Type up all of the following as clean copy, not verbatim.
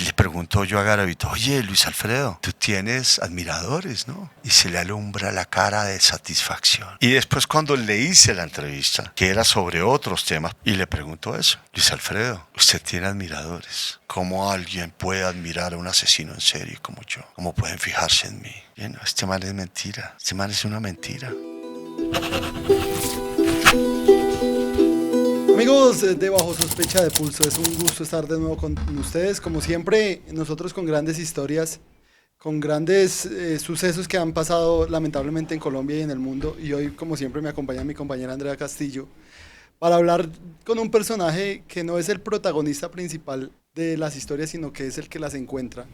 le pregunto yo a Garavito, oye, Luis Alfredo, tú tienes admiradores, ¿no? Y se le alumbra la cara de satisfacción. Y después cuando le hice la entrevista, que era sobre otros temas, y le pregunto eso, Luis Alfredo, usted tiene admiradores. ¿Cómo alguien puede admirar a un asesino en serie como yo? ¿Cómo pueden fijarse en mí? Bueno, este man es mentira, este man es una mentira. Amigos de Bajo Sospecha de Pulso, es un gusto estar de nuevo con ustedes. Como siempre, nosotros con grandes historias, con grandes sucesos que han pasado lamentablemente en Colombia y en el mundo. Y hoy, como siempre, me acompaña mi compañera Andrea Castillo para hablar con un personaje que no es el protagonista principal de las historias, sino que es el que las encuentra.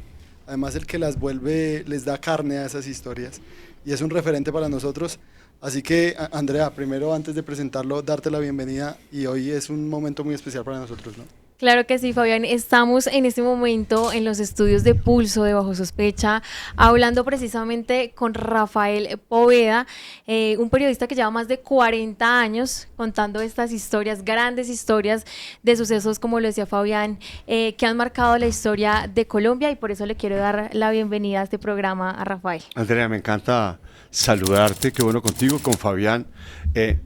Además, el que las vuelve, les da carne a esas historias. Y es un referente para nosotros. Así que, Andrea, primero, antes de presentarlo, darte la bienvenida, y hoy es un momento muy especial para nosotros, ¿no? Claro que sí, Fabián. Estamos en este momento en los estudios de Pulso de Bajo Sospecha, hablando precisamente con Rafael Poveda, un periodista que lleva más de 40 años contando estas historias, grandes historias de sucesos, como lo decía Fabián, que han marcado la historia de Colombia, y por eso le quiero dar la bienvenida a este programa a Rafael. Andrea, me encanta saludarte, qué bueno contigo, con Fabián.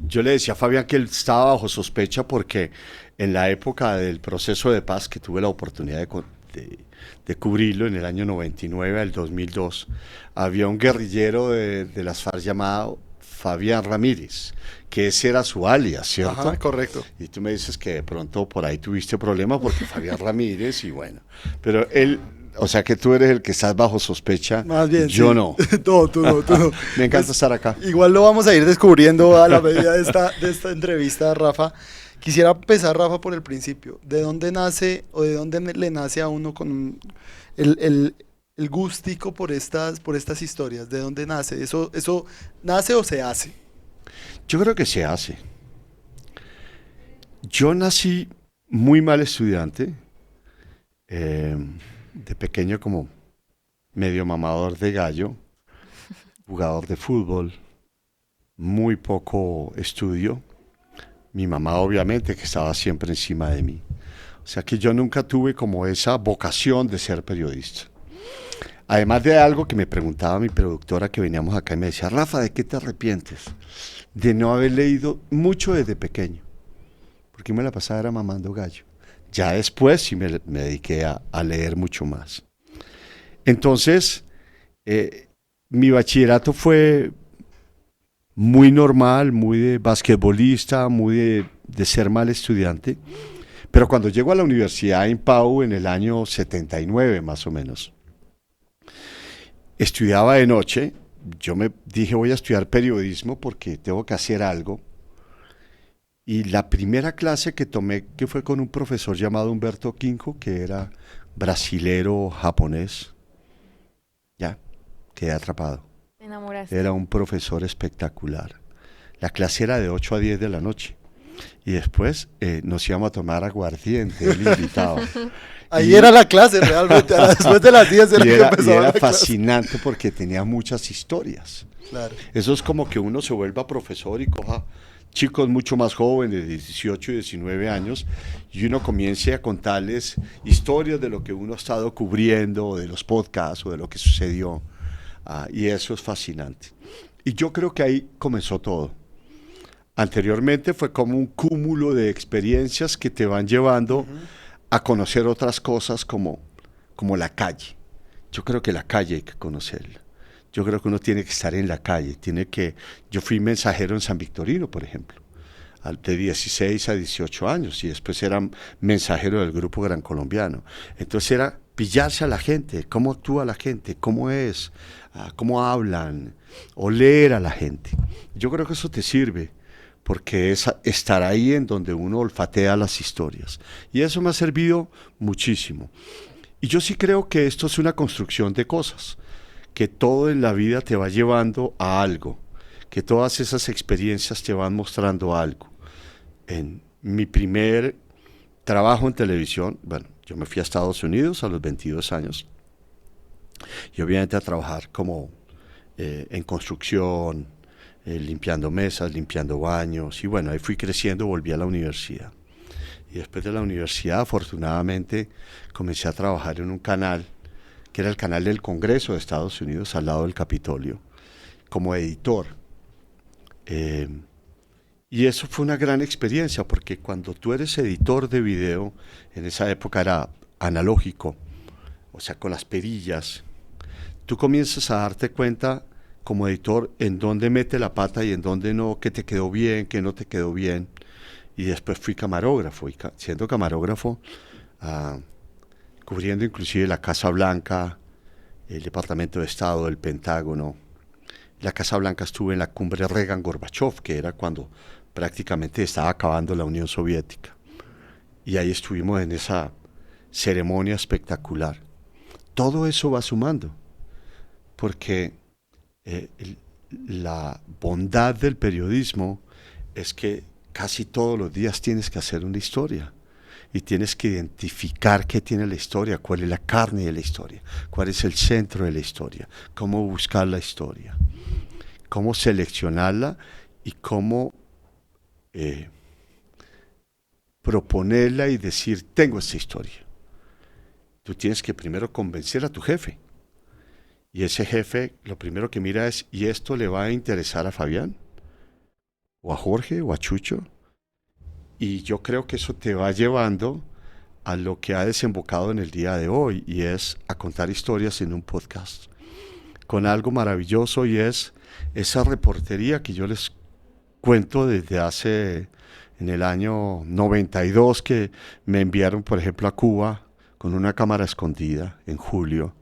Yo le decía a Fabián que él estaba bajo sospecha porque en la época del proceso de paz, que tuve la oportunidad de cubrirlo en el año 99 al 2002, había un guerrillero de las FARC llamado Fabián Ramírez, que ese era su alias, ¿cierto? Ajá, correcto. Y tú me dices que de pronto por ahí tuviste problemas porque Fabián Ramírez, y bueno, pero él... O sea que tú eres el que estás bajo sospecha. Más bien, yo sí. no. No, tú no. Me encanta estar acá. Igual lo vamos a ir descubriendo a la medida de esta entrevista, Rafa. Quisiera empezar, Rafa, por el principio. ¿De dónde nace o de dónde le nace a uno con el gustico por estas historias? ¿De dónde nace? ¿Eso nace o se hace? Yo creo que se hace. Yo nací muy mal estudiante. De pequeño como medio mamador de gallo, jugador de fútbol, muy poco estudio. Mi mamá obviamente que estaba siempre encima de mí. O sea que yo nunca tuve como esa vocación de ser periodista. Además de algo que me preguntaba mi productora que veníamos acá y me decía, Rafa, ¿de qué te arrepientes? De no haber leído mucho desde pequeño. Porque me la pasaba era mamando gallo. Ya después sí me dediqué a leer mucho más. Entonces, mi bachillerato fue muy normal, muy de basquetbolista, muy de ser mal estudiante. Pero cuando llego a la universidad en Pau en el año 79 más o menos, estudiaba de noche. Yo me dije voy a estudiar periodismo porque tengo que hacer algo. Y la primera clase que tomé, que fue con un profesor llamado Humberto Quinco, que era brasilero japonés, ya, quedé atrapado. ¿Te enamoraste? Era un profesor espectacular. La clase era de 8 a 10 de la noche. Y después nos íbamos a tomar aguardiente, él invitaba. Ahí era la clase realmente, después de las 10 era que empezaba era la clase. fascinante porque tenía muchas historias. Claro. Eso es como que uno se vuelva profesor y coja chicos mucho más jóvenes, de 18 y 19 años, y uno comience a contarles historias de lo que uno ha estado cubriendo, de los podcasts o de lo que sucedió, y eso es fascinante. Y yo creo que ahí comenzó todo. Anteriormente fue como un cúmulo de experiencias que te van llevando a conocer otras cosas como la calle. Yo creo que la calle hay que conocerla. Yo creo que uno tiene que estar en la calle, yo fui mensajero en San Victorino, por ejemplo, de 16 a 18 años, y después era mensajero del Grupo Gran Colombiano. Entonces era pillarse a la gente, cómo actúa la gente, cómo es, cómo hablan, oler a la gente. Yo creo que eso te sirve, porque es estar ahí en donde uno olfatea las historias. Y eso me ha servido muchísimo. Y yo sí creo que esto es una construcción de cosas, que todo en la vida te va llevando a algo, que todas esas experiencias te van mostrando algo. En mi primer trabajo en televisión, bueno, yo me fui a Estados Unidos a los 22 años, y obviamente a trabajar como en construcción, limpiando mesas, limpiando baños, y bueno, ahí fui creciendo, volví a la universidad. Y después de la universidad, afortunadamente, comencé a trabajar en un canal, que era el canal del Congreso de Estados Unidos, al lado del Capitolio, como editor. Y eso fue una gran experiencia, porque cuando tú eres editor de video, en esa época era analógico, o sea, con las perillas, tú comienzas a darte cuenta como editor en dónde mete la pata y en dónde no, qué te quedó bien, qué no te quedó bien. Y después fui camarógrafo, y siendo camarógrafo, cubriendo inclusive la Casa Blanca, el Departamento de Estado, el Pentágono. La Casa Blanca estuve en la cumbre Reagan-Gorbachev, que era cuando prácticamente estaba acabando la Unión Soviética. Y ahí estuvimos en esa ceremonia espectacular. Todo eso va sumando, porque la bondad del periodismo es que casi todos los días tienes que hacer una historia y tienes que identificar qué tiene la historia, cuál es la carne de la historia, cuál es el centro de la historia, cómo buscar la historia, cómo seleccionarla y cómo proponerla y decir, tengo esta historia. Tú tienes que primero convencer a tu jefe. Y ese jefe lo primero que mira es, ¿y esto le va a interesar a Fabián? ¿O a Jorge? ¿O a Chucho? Y yo creo que eso te va llevando a lo que ha desembocado en el día de hoy, y es a contar historias en un podcast. Con algo maravilloso, y es esa reportería que yo les cuento desde hace, en el año 92, que me enviaron, por ejemplo, a Cuba con una cámara escondida en julio.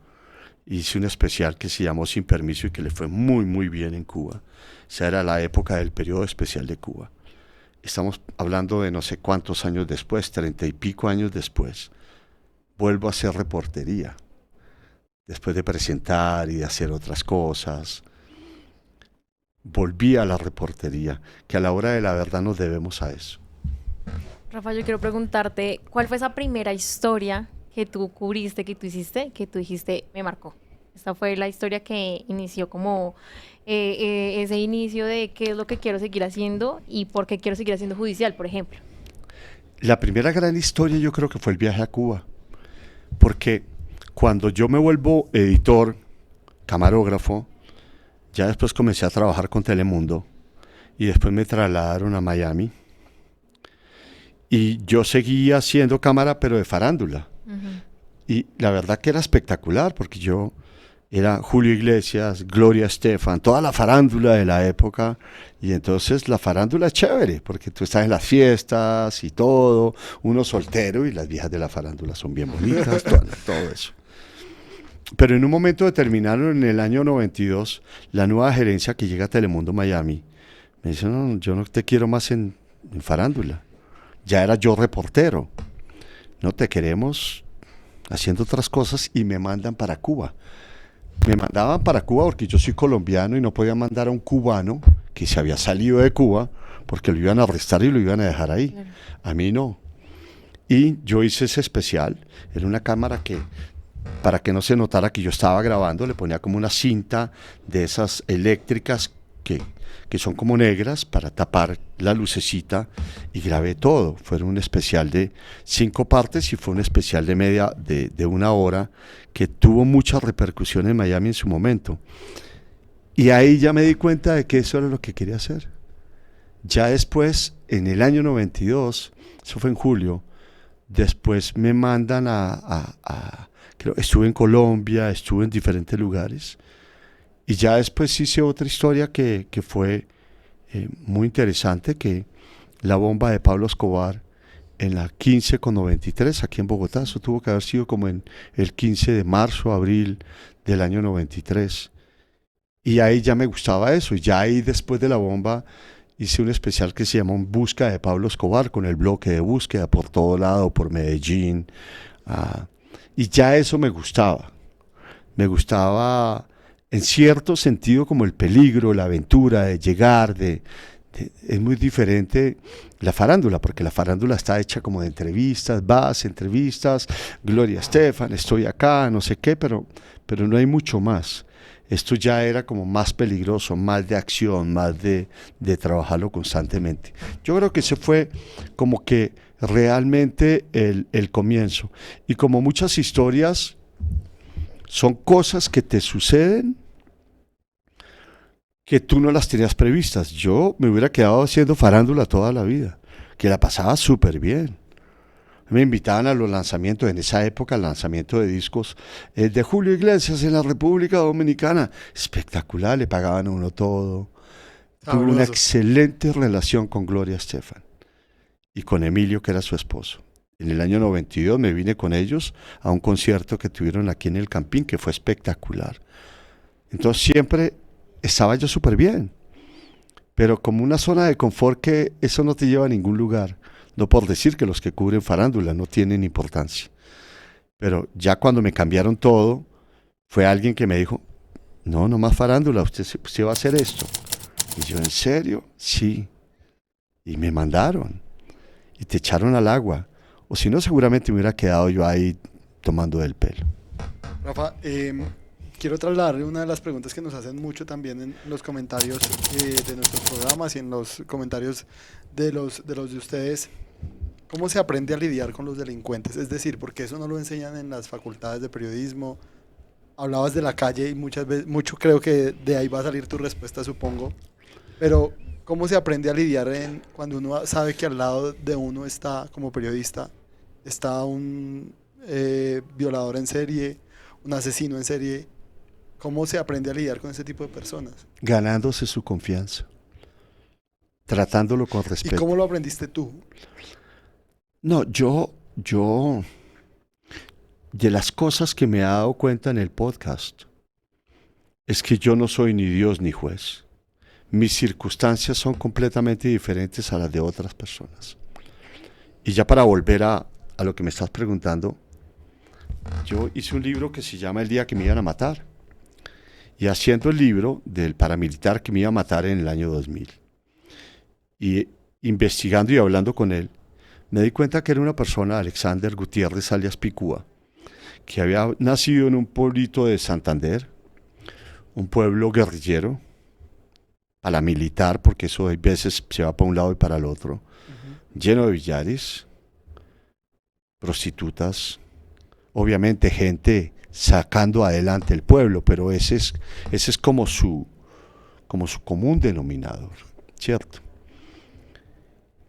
Hice un especial que se llamó Sin Permiso y que le fue muy, muy bien en Cuba. Esa era la época del periodo especial de Cuba. Estamos hablando de no sé cuántos años después, 30 y pico años después. Vuelvo a hacer reportería. Después de presentar y de hacer otras cosas, volví a la reportería, que a la hora de la verdad nos debemos a eso. Rafa, yo quiero preguntarte, ¿cuál fue esa primera historia que tú cubriste, que tú hiciste, que tú dijiste, me marcó? Esta fue la historia que inició como ese inicio de qué es lo que quiero seguir haciendo y por qué quiero seguir haciendo judicial, por ejemplo. La primera gran historia yo creo que fue el viaje a Cuba, porque cuando yo me vuelvo editor, camarógrafo, ya después comencé a trabajar con Telemundo y después me trasladaron a Miami y yo seguía haciendo cámara pero de farándula. Y la verdad que era espectacular, porque yo era Julio Iglesias, Gloria Estefan, toda la farándula de la época, y entonces la farándula es chévere, porque tú estás en las fiestas y todo, uno soltero y las viejas de la farándula son bien bonitas, todo eso. Pero en un momento determinado, en el año 92, la nueva gerencia que llega a Telemundo Miami me dice, no, yo no te quiero más en farándula. Ya era yo reportero. No te queremos haciendo otras cosas, y me mandan para Cuba. Me mandaban para Cuba porque yo soy colombiano y no podía mandar a un cubano que se había salido de Cuba porque lo iban a arrestar y lo iban a dejar ahí. Claro. A mí no. Y yo hice ese especial. Era una cámara que, para que no se notara que yo estaba grabando, le ponía como una cinta de esas eléctricas que son como negras para tapar la lucecita, y grabé todo. Fue un especial de 5 partes y fue un especial de 1 hora que tuvo mucha repercusión en Miami en su momento. Y ahí ya me di cuenta de que eso era lo que quería hacer. Ya después, en el año 92, eso fue en julio, después me mandan creo, estuve en Colombia, estuve en diferentes lugares. Y ya después hice otra historia que fue muy interesante, que la bomba de Pablo Escobar en la 15/93 aquí en Bogotá. Eso tuvo que haber sido como en el 15 de marzo, abril del año 93. Y ahí ya me gustaba eso. Y ya ahí, después de la bomba, hice un especial que se llamó En busca de Pablo Escobar, con el bloque de búsqueda por todo lado, por Medellín. Y ya eso me gustaba. Me gustaba en cierto sentido como el peligro, la aventura de llegar, es muy diferente la farándula, porque la farándula está hecha como de entrevistas, entrevistas, Gloria Estefan, estoy acá, no sé qué, pero no hay mucho más. Esto ya era como más peligroso, más de acción, más de trabajarlo constantemente. Yo creo que ese fue como que realmente el comienzo. Y como muchas historias, son cosas que te suceden que tú no las tenías previstas. Yo me hubiera quedado haciendo farándula toda la vida, que la pasaba súper bien. Me invitaban a los lanzamientos, en esa época, el lanzamiento de discos de Julio Iglesias en la República Dominicana. Espectacular, le pagaban a uno todo. Tuve una excelente relación con Gloria Estefan y con Emilio, que era su esposo. En el año 92 me vine con ellos a un concierto que tuvieron aquí en el Campín, que fue espectacular. Entonces siempre estaba yo súper bien, pero como una zona de confort que eso no te lleva a ningún lugar. No por decir que los que cubren farándula no tienen importancia. Pero ya cuando me cambiaron todo, fue alguien que me dijo, no más farándula, usted va a hacer esto. Y yo, ¿en serio? Sí. Y me mandaron. Y te echaron al agua. O si no, seguramente me hubiera quedado yo ahí tomando del pelo. Rafa, quiero trasladarle una de las preguntas que nos hacen mucho también en los comentarios de nuestros programas y en los comentarios de los de ustedes. ¿Cómo se aprende a lidiar con los delincuentes? Es decir, porque eso no lo enseñan en las facultades de periodismo. Hablabas de la calle y muchas veces, mucho creo que de ahí va a salir tu respuesta, supongo. Pero, ¿cómo se aprende a lidiar cuando uno sabe que al lado de uno está, como periodista, está un violador en serie, un asesino en serie? ¿Cómo se aprende a lidiar con ese tipo de personas? Ganándose su confianza, tratándolo con respeto. ¿Y cómo lo aprendiste tú? No, yo, de las cosas que me he dado cuenta en el podcast, es que yo no soy ni Dios ni juez. Mis circunstancias son completamente diferentes a las de otras personas. Y ya para volver a lo que me estás preguntando, yo hice un libro que se llama El día que me iban a matar. Y haciendo el libro del paramilitar que me iba a matar en el año 2000. Y investigando y hablando con él, me di cuenta que era una persona, Alexander Gutiérrez alias Picúa, que había nacido en un pueblito de Santander, un pueblo guerrillero, paramilitar, porque eso hay veces se va para un lado y para el otro, lleno de billares, prostitutas, obviamente gente sacando adelante el pueblo, pero ese es como su común denominador, ¿cierto?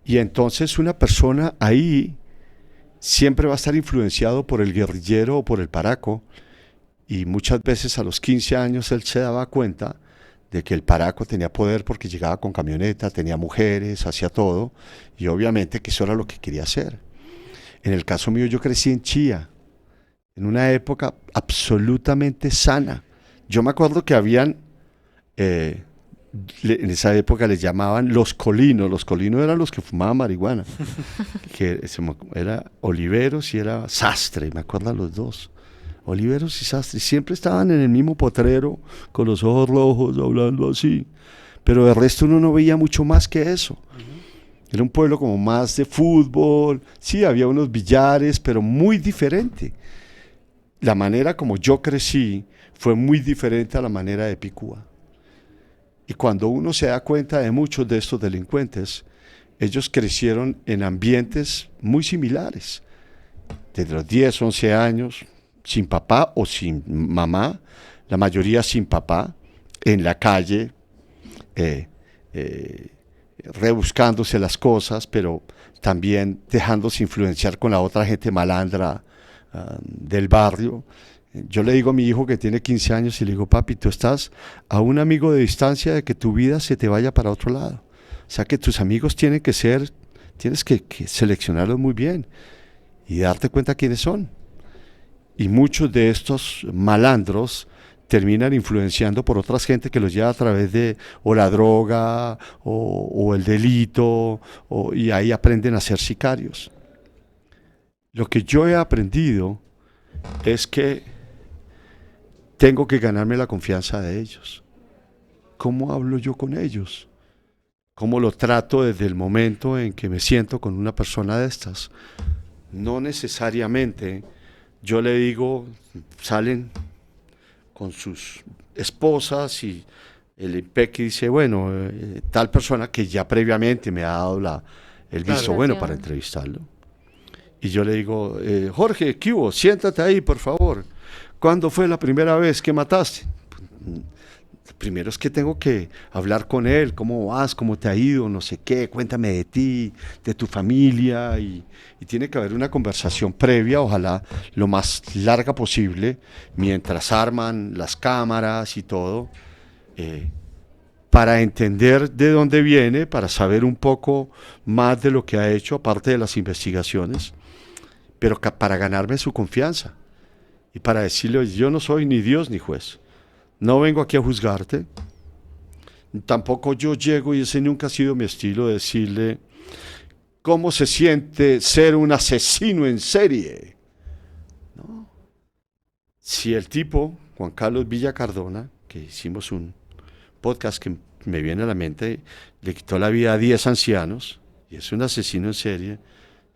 Y entonces una persona ahí siempre va a estar influenciado por el guerrillero o por el paraco, y muchas veces a los 15 años él se daba cuenta de que el paraco tenía poder porque llegaba con camioneta, tenía mujeres, hacía todo, y obviamente que eso era lo que quería hacer. En el caso mío, yo crecí en Chía, en una época absolutamente sana. Yo me acuerdo que habían, en esa época les llamaban los colinos eran los que fumaban marihuana, que era Oliveros y era Sastre, me acuerdo los dos, Oliveros y Sastre, siempre estaban en el mismo potrero, con los ojos rojos, hablando así, pero de resto uno no veía mucho más que eso. Era un pueblo como más de fútbol, sí, había unos billares, pero muy diferente. La manera como yo crecí fue muy diferente a la manera de Picúa. Y cuando uno se da cuenta de muchos de estos delincuentes, ellos crecieron en ambientes muy similares. Desde los 10, 11 años, sin papá o sin mamá, la mayoría sin papá, en la calle, rebuscándose las cosas, pero también dejándose influenciar con la otra gente malandra del barrio. Yo le digo a mi hijo que tiene 15 años y le digo, papi, tú estás a un amigo de distancia de que tu vida se te vaya para otro lado. O sea que tus amigos tienes que seleccionarlos muy bien y darte cuenta quiénes son. Y muchos de estos malandros terminan influenciando por otras gente que los lleva a través de o la droga o el delito, y ahí aprenden a ser sicarios. Lo que yo he aprendido es que tengo que ganarme la confianza de ellos. ¿Cómo hablo yo con ellos? ¿Cómo lo trato desde el momento en que me siento con una persona de estas? No necesariamente yo le digo, salen con sus esposas y el IMPEC dice, bueno, tal persona que ya previamente me ha dado el visto Claro. bueno para entrevistarlo. Y yo le digo, Jorge, ¿qué hubo? Siéntate ahí, por favor. ¿Cuándo fue la primera vez que mataste? Primero es que tengo que hablar con él, cómo vas, cómo te ha ido, no sé qué, cuéntame de ti, de tu familia, y tiene que haber una conversación previa, ojalá lo más larga posible, mientras arman las cámaras y todo, para entender de dónde viene, para saber un poco más de lo que ha hecho, aparte de las investigaciones, pero para ganarme su confianza y para decirle, yo no soy ni Dios ni juez. No vengo aquí a juzgarte. Tampoco yo llego, y ese nunca ha sido mi estilo, de decirle cómo se siente ser un asesino en serie. ¿No? Si el tipo, Juan Carlos Villa Cardona, que hicimos un podcast que me viene a la mente, le quitó la vida a 10 ancianos y es un asesino en serie,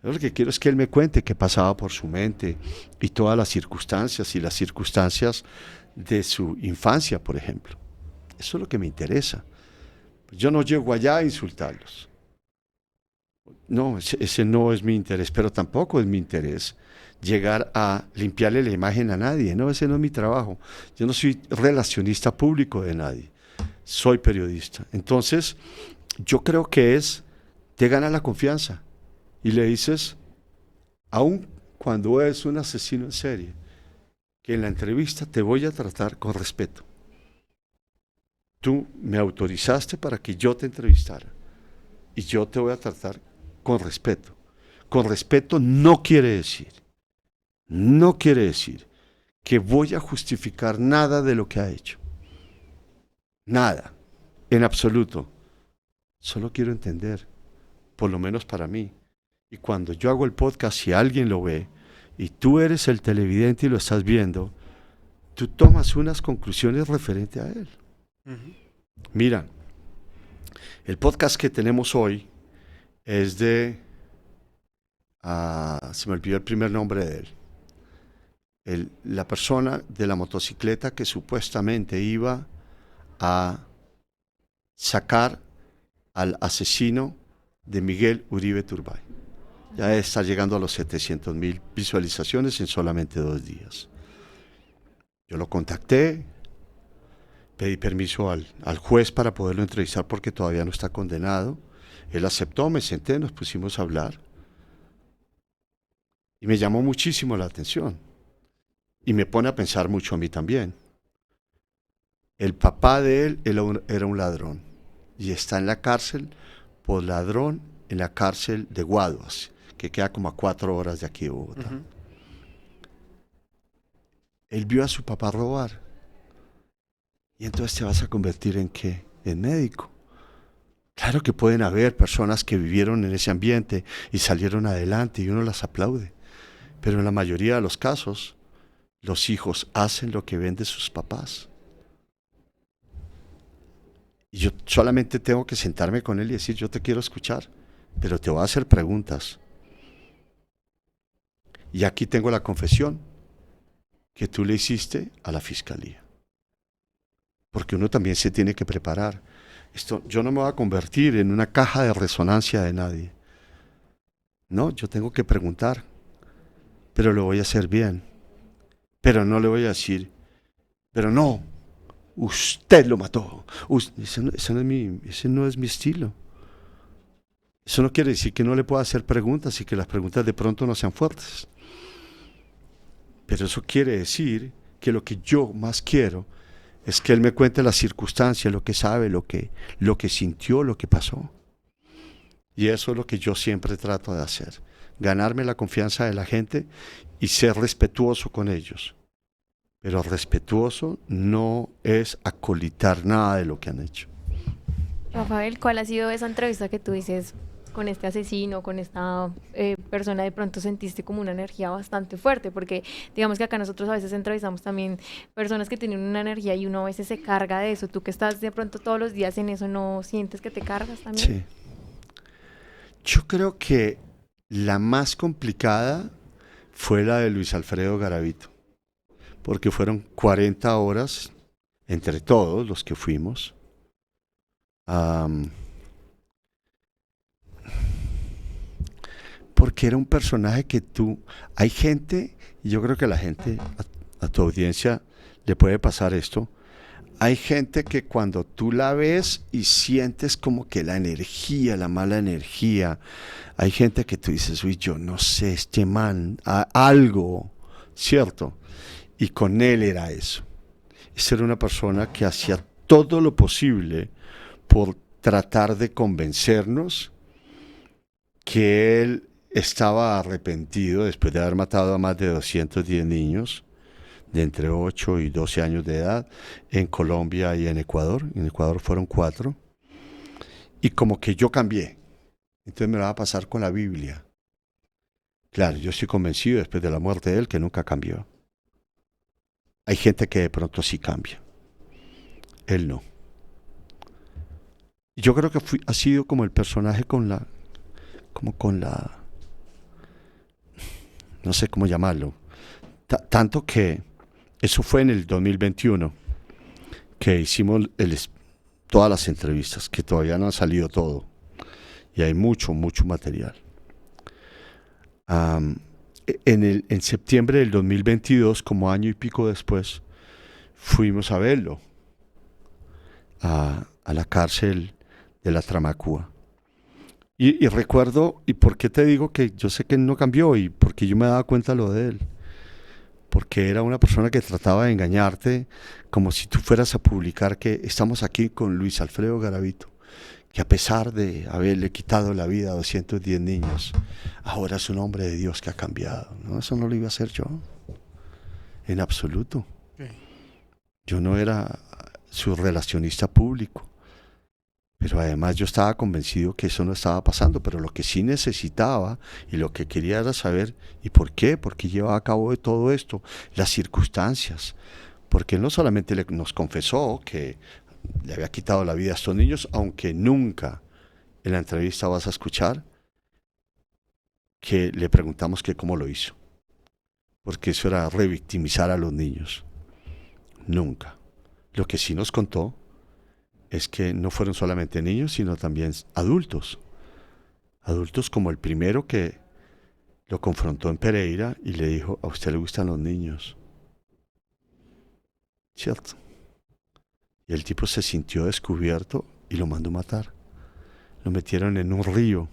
yo lo que quiero es que él me cuente qué pasaba por su mente y todas las circunstancias de su infancia, por ejemplo. Eso es lo que me interesa. Yo no llego allá a insultarlos. No, ese no es mi interés, pero tampoco es mi interés llegar a limpiarle la imagen a nadie. No, ese no es mi trabajo. Yo no soy relacionista público de nadie. Soy periodista. Entonces, yo creo que te gana la confianza y le dices, aun cuando es un asesino en serie, que en la entrevista te voy a tratar con respeto. Tú me autorizaste para que yo te entrevistara y yo te voy a tratar con respeto. Con respeto no quiere decir que voy a justificar nada de lo que ha hecho. Nada, en absoluto. Solo quiero entender, por lo menos para mí. Y cuando yo hago el podcast, si alguien lo ve, y tú eres el televidente y lo estás viendo, tú tomas unas conclusiones referente a él. Mira, el podcast que tenemos hoy es de... se me olvidó el primer nombre de él. La persona de la motocicleta que supuestamente iba a sacar al asesino de Miguel Uribe Turbay. Ya está llegando a los 700,000 visualizaciones en solamente 2 días. Yo lo contacté, pedí permiso al juez para poderlo entrevistar porque todavía no está condenado. Él aceptó, me senté, nos pusimos a hablar. Y me llamó muchísimo la atención. Y me pone a pensar mucho a mí también. El papá de él era un ladrón y está en la cárcel por ladrón en la cárcel de Guaduas, que queda como a 4 horas de aquí de Bogotá. Él vio a su papá robar. Y entonces te vas a convertir en ¿qué? En médico. Claro que pueden haber personas que vivieron en ese ambiente y salieron adelante y uno las aplaude. Pero en la mayoría de los casos, los hijos hacen lo que ven de sus papás. Y yo solamente tengo que sentarme con él y decir, yo te quiero escuchar, pero te voy a hacer preguntas. Y aquí tengo la confesión que tú le hiciste a la fiscalía. Porque uno también se tiene que preparar. Yo no me voy a convertir en una caja de resonancia de nadie. No, yo tengo que preguntar, pero lo voy a hacer bien. Pero no le voy a decir, pero no, usted lo mató. Ese no es mi estilo. Eso no quiere decir que no le pueda hacer preguntas y que las preguntas de pronto no sean fuertes. Pero eso quiere decir que lo que yo más quiero es que él me cuente las circunstancias, lo que sabe, lo que sintió, lo que pasó. Y eso es lo que yo siempre trato de hacer. Ganarme la confianza de la gente y ser respetuoso con ellos. Pero respetuoso no es acolitar nada de lo que han hecho. Rafael, ¿cuál ha sido esa entrevista que tú dices con este asesino, con esta persona, de pronto sentiste como una energía bastante fuerte? Porque digamos que acá nosotros a veces entrevistamos también personas que tienen una energía y uno a veces se carga de eso. Tú que estás de pronto todos los días en eso, ¿no sientes que te cargas también? Sí. Yo creo que la más complicada fue la de Luis Alfredo Garavito, porque fueron 40 horas entre todos los que fuimos. Porque era un personaje que hay gente, y yo creo que a la gente, a tu audiencia, le puede pasar esto. Hay gente que cuando tú la ves y sientes como que la energía, la mala energía, hay gente que tú dices, uy, yo no sé, este man, algo, ¿cierto? Y con él era eso. Esa era una persona que hacía todo lo posible por tratar de convencernos que él estaba arrepentido después de haber matado a más de 210 niños de entre 8 y 12 años de edad en Colombia y en Ecuador. En Ecuador fueron 4. Y como que yo cambié. Entonces me lo va a pasar con la Biblia. Claro, yo estoy convencido después de la muerte de él que nunca cambió. Hay gente que de pronto sí cambia. Él no. Yo creo que ha sido como el personaje no sé cómo llamarlo. Tanto que eso fue en el 2021 que hicimos todas las entrevistas, que todavía no ha salido todo. Y hay mucho material. En septiembre del 2022, como año y pico después, fuimos a verlo a la cárcel de la Tramacúa. Y recuerdo, y por qué te digo que yo sé que él no cambió, y porque yo me daba cuenta lo de él. Porque era una persona que trataba de engañarte como si tú fueras a publicar que estamos aquí con Luis Alfredo Garavito, que a pesar de haberle quitado la vida a 210 niños, ahora es un hombre de Dios que ha cambiado. No, eso no lo iba a hacer yo, en absoluto. Yo no era su relacionista público, pero además yo estaba convencido que eso no estaba pasando, pero lo que sí necesitaba y lo que quería era saber, ¿y por qué? ¿Por qué llevaba a cabo de todo esto? Las circunstancias. Porque él no solamente nos confesó que le había quitado la vida a estos niños, aunque nunca en la entrevista vas a escuchar que le preguntamos que cómo lo hizo. Porque eso era revictimizar a los niños. Nunca. Lo que sí nos contó es que no fueron solamente niños, sino también adultos. Adultos como el primero que lo confrontó en Pereira y le dijo, ¿a usted le gustan los niños? ¿Cierto? Y el tipo se sintió descubierto y lo mandó matar. Lo metieron en un río.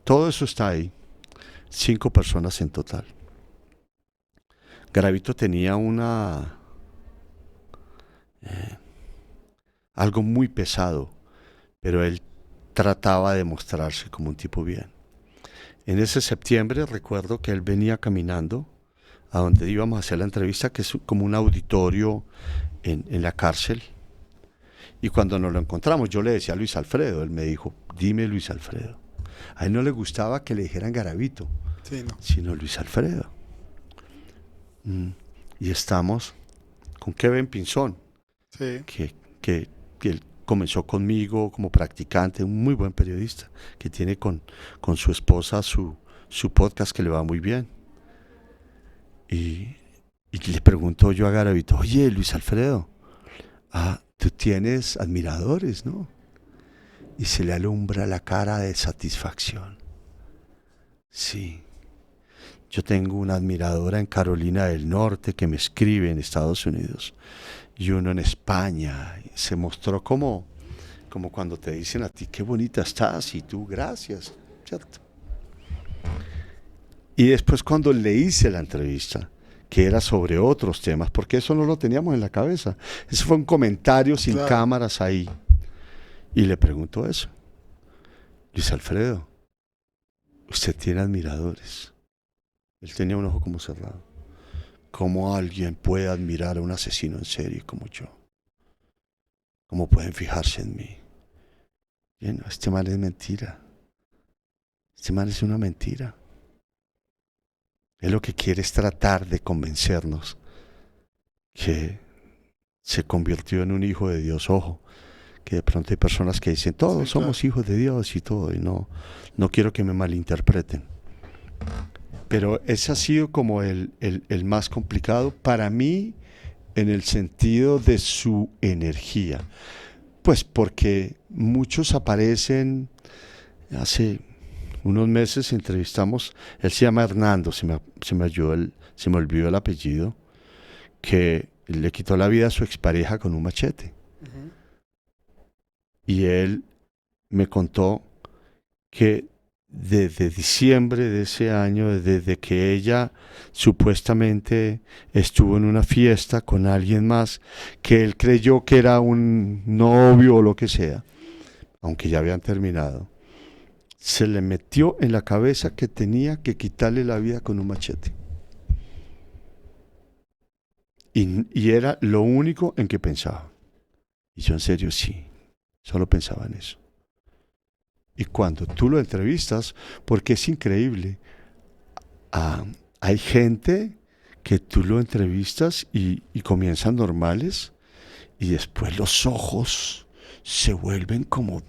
Todo eso está ahí. 5 personas en total. Garavito tenía algo muy pesado, pero él trataba de mostrarse como un tipo bien. En ese septiembre recuerdo que él venía caminando a donde íbamos a hacer la entrevista, que es como un auditorio en la cárcel. Y cuando nos lo encontramos, yo le decía a Luis Alfredo, él me dijo, dime Luis Alfredo. A él no le gustaba que le dijeran Garavito, Sí, no. sino Luis Alfredo. Y estamos con Kevin Pinzón, Sí. que él comenzó conmigo como practicante, un muy buen periodista, que tiene con su esposa su podcast que le va muy bien. Y le pregunto yo a Garavito, oye, Luis Alfredo, tú tienes admiradores, ¿no? Y se le alumbra la cara de satisfacción. Sí. Yo tengo una admiradora en Carolina del Norte que me escribe en Estados Unidos y uno en España. Se mostró como cuando te dicen a ti, qué bonita estás, y tú, gracias, ¿cierto? Y después cuando le hice la entrevista, que era sobre otros temas, porque eso no lo teníamos en la cabeza. Eso fue un comentario sin Claro. cámaras ahí. Y le pregunto eso. Luis Alfredo, usted tiene admiradores. Él tenía un ojo como cerrado. ¿Cómo alguien puede admirar a un asesino en serie como yo? ¿Cómo pueden fijarse en mí? Bueno, este man es mentira. Este man es una mentira. Él lo que quiere es tratar de convencernos que se convirtió en un hijo de Dios. Ojo, que de pronto hay personas que dicen, todos Sí, somos hijos de Dios y todo, y no quiero que me malinterpreten. Pero ese ha sido como el más complicado. Para mí, en el sentido de su energía. Pues porque muchos aparecen, hace unos meses entrevistamos, él se llama Hernando, se me olvidó el apellido, que le quitó la vida a su expareja con un machete. Ujú. Y él me contó que desde diciembre de ese año, desde que ella supuestamente estuvo en una fiesta con alguien más, que él creyó que era un novio o lo que sea, aunque ya habían terminado, se le metió en la cabeza que tenía que quitarle la vida con un machete. Y era lo único en que pensaba. Y yo en serio sí, solo pensaba en eso. Y cuando tú lo entrevistas, porque es increíble, hay gente que tú lo entrevistas y comienzan normales y después los ojos se vuelven como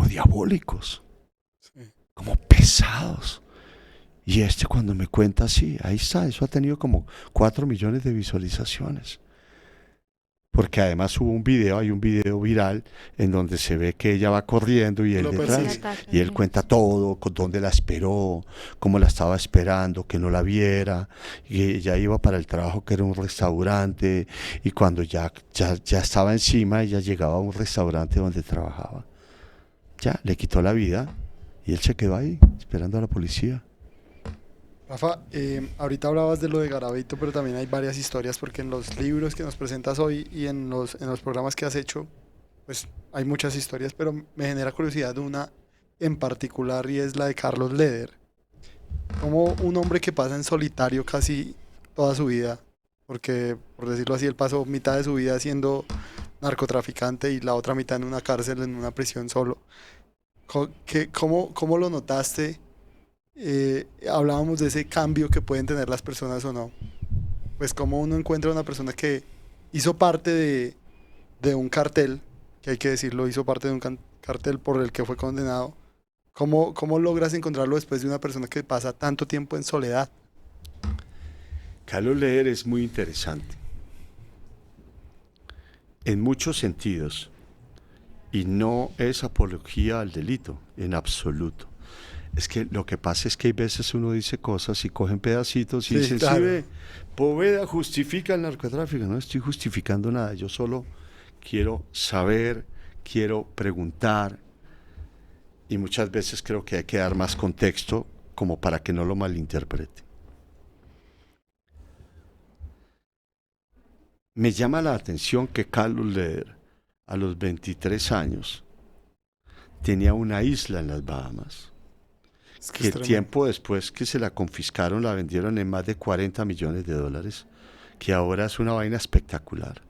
diabólicos, Sí. como pesados. Y cuando me cuenta así, ahí está, eso ha tenido como 4 millones de visualizaciones. Porque además hay un video viral en donde se ve que ella va corriendo y él Lo detrás. persigue. Y él cuenta todo, dónde la esperó, cómo la estaba esperando, que no la viera. Y ella iba para el trabajo, que era un restaurante. Y cuando ya estaba encima, ella llegaba a un restaurante donde trabajaba. Ya, le quitó la vida y él se quedó ahí, esperando a la policía. Rafa, ahorita hablabas de lo de Garavito, pero también hay varias historias porque en los libros que nos presentas hoy y en los programas que has hecho, pues hay muchas historias, pero me genera curiosidad una en particular y es la de Carlos Leder. Como un hombre que pasa en solitario casi toda su vida, porque por decirlo así, él pasó mitad de su vida siendo narcotraficante y la otra mitad en una cárcel, en una prisión solo. ¿Cómo lo notaste? Hablábamos de ese cambio que pueden tener las personas o no. Pues cómo uno encuentra una persona que hizo parte de un cartel, que hay que decirlo, hizo parte de un cartel por el que fue condenado. ¿Cómo logras encontrarlo después de una persona que pasa tanto tiempo en soledad? Carlos Leder es muy interesante en muchos sentidos y no es apología al delito en absoluto. Es que lo que pasa es que hay veces uno dice cosas y cogen pedacitos y Sí, dicen, claro. sí, ve, Poveda justifica el narcotráfico. No estoy justificando nada, yo solo quiero saber, quiero preguntar y muchas veces creo que hay que dar más contexto como para que no lo malinterprete. Me llama la atención que Carlos Leder, a los 23 años, tenía una isla en las Bahamas, Es que que es tremendo. tiempo después que se la confiscaron la vendieron en más de 40 millones de dólares, que ahora es una vaina espectacular.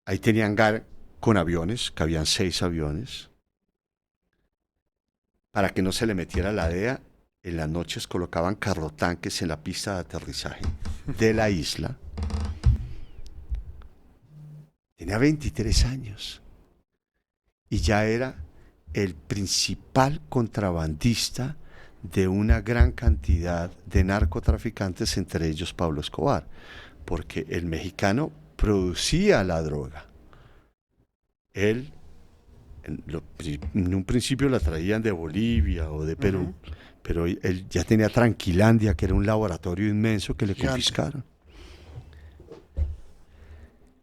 Ahí tenía hangar con aviones, que habían 6 aviones. Para que no se le metiera la DEA, en las noches colocaban carrotanques en la pista de aterrizaje de la isla. Tenía 23 años y ya era el principal contrabandista de una gran cantidad de narcotraficantes, entre ellos Pablo Escobar, porque el mexicano producía la droga. Él, en un principio la traían de Bolivia o de Perú, Ujú. pero él ya tenía Tranquilandia, que era un laboratorio inmenso que le Gigante. confiscaron.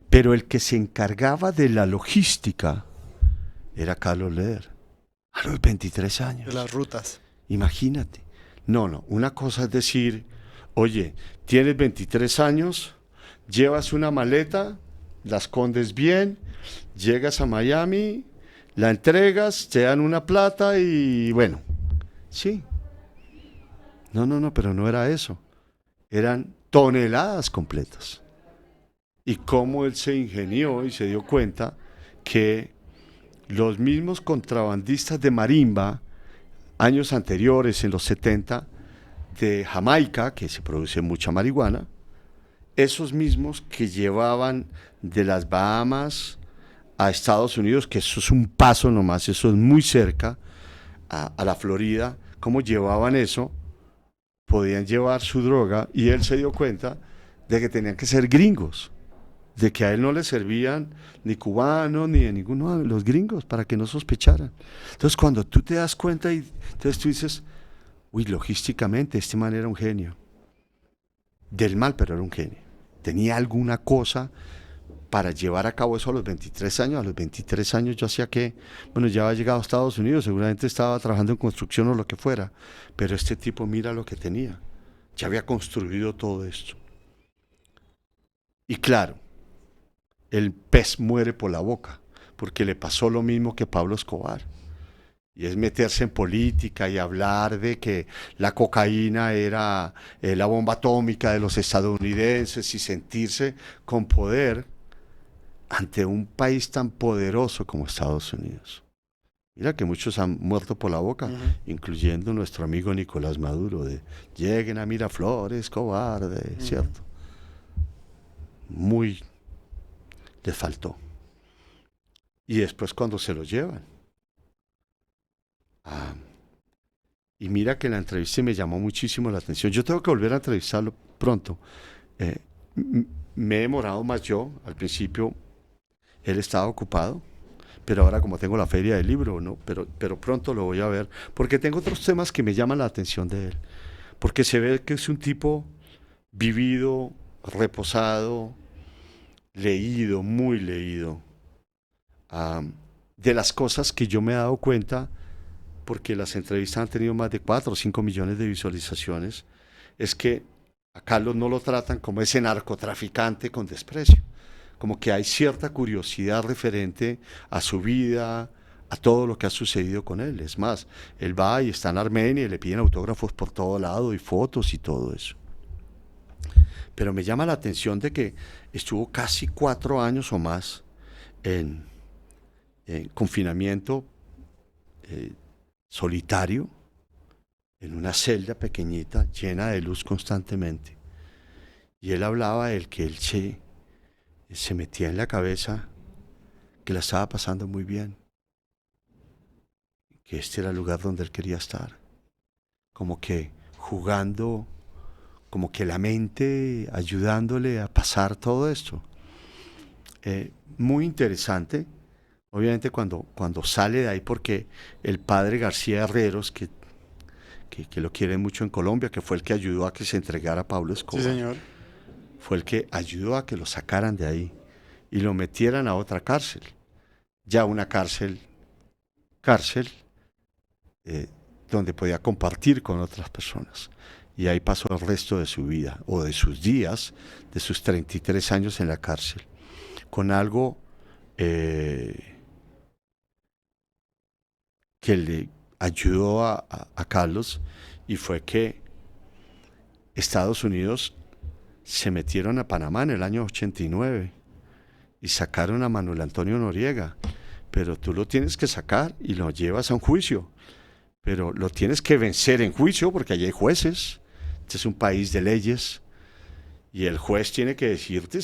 Pero el que se encargaba de la logística era Carlos Leder, a los 23 años. De las rutas. Imagínate. No, una cosa es decir, oye, tienes 23 años, llevas una maleta, la escondes bien, llegas a Miami, la entregas, te dan una plata y bueno, sí. No, pero no era eso. Eran toneladas completas. Y cómo él se ingenió y se dio cuenta que los mismos contrabandistas de marimba, años anteriores, en los 70, de Jamaica, que se produce mucha marihuana, esos mismos que llevaban de las Bahamas a Estados Unidos, que eso es un paso nomás, eso es muy cerca, a la Florida, cómo llevaban eso, podían llevar su droga, y él se dio cuenta de que tenían que ser gringos, de que a él no le servían ni cubanos ni de ninguno de los gringos para que no sospecharan. Entonces cuando tú te das cuenta y entonces tú dices, uy, logísticamente este man era un genio, del mal, pero era un genio, tenía alguna cosa para llevar a cabo eso a los 23 años. A los 23 años yo hacía que, bueno, ya había llegado a Estados Unidos, seguramente estaba trabajando en construcción o lo que fuera, pero este tipo mira lo que tenía, ya había construido todo esto. Y claro, el pez muere por la boca, porque le pasó lo mismo que Pablo Escobar. Y es meterse en política y hablar de que la cocaína era la bomba atómica de los estadounidenses y sentirse con poder ante un país tan poderoso como Estados Unidos. Mira que muchos han muerto por la boca, incluyendo nuestro amigo Nicolás Maduro, de lleguen a Miraflores, cobarde, ¿cierto? Muy les faltó. Y después cuando se lo llevan. Y mira que la entrevista me llamó muchísimo la atención. Yo tengo que volver a entrevistarlo pronto. Me he demorado más yo. Al principio él estaba ocupado, pero ahora como tengo la feria del libro, ¿no? Pero pronto lo voy a ver, porque tengo otros temas que me llaman la atención de él. Porque se ve que es un tipo vivido, reposado, leído, muy leído. De las cosas que yo me he dado cuenta, porque las entrevistas han tenido más de 4 o 5 millones de visualizaciones, es que a Carlos no lo tratan como ese narcotraficante con desprecio, como que hay cierta curiosidad referente a su vida, a todo lo que ha sucedido con él. Es más, él va y está en Armenia y le piden autógrafos por todo lado y fotos y todo eso. Pero me llama la atención de que estuvo casi 4 años o más en confinamiento solitario, en una celda pequeñita llena de luz constantemente. Y él hablaba del que él se metía en la cabeza que la estaba pasando muy bien, que este era el lugar donde él quería estar, como que jugando, como que la mente ayudándole a pasar todo esto. Muy interesante. Obviamente cuando sale de ahí, porque el padre García Herreros, que lo quiere mucho en Colombia, que fue el que ayudó a que se entregara a Pablo Escobar, Sí, señor. fue el que ayudó a que lo sacaran de ahí y lo metieran a otra cárcel, ya una cárcel donde podía compartir con otras personas. Y ahí pasó el resto de su vida, o de sus días, de sus 33 años en la cárcel, con algo que le ayudó a Carlos, y fue que Estados Unidos se metieron a Panamá en el año 89 y sacaron a Manuel Antonio Noriega, pero tú lo tienes que sacar y lo llevas a un juicio, pero lo tienes que vencer en juicio porque allí hay jueces. Este es un país de leyes y el juez tiene que decirte,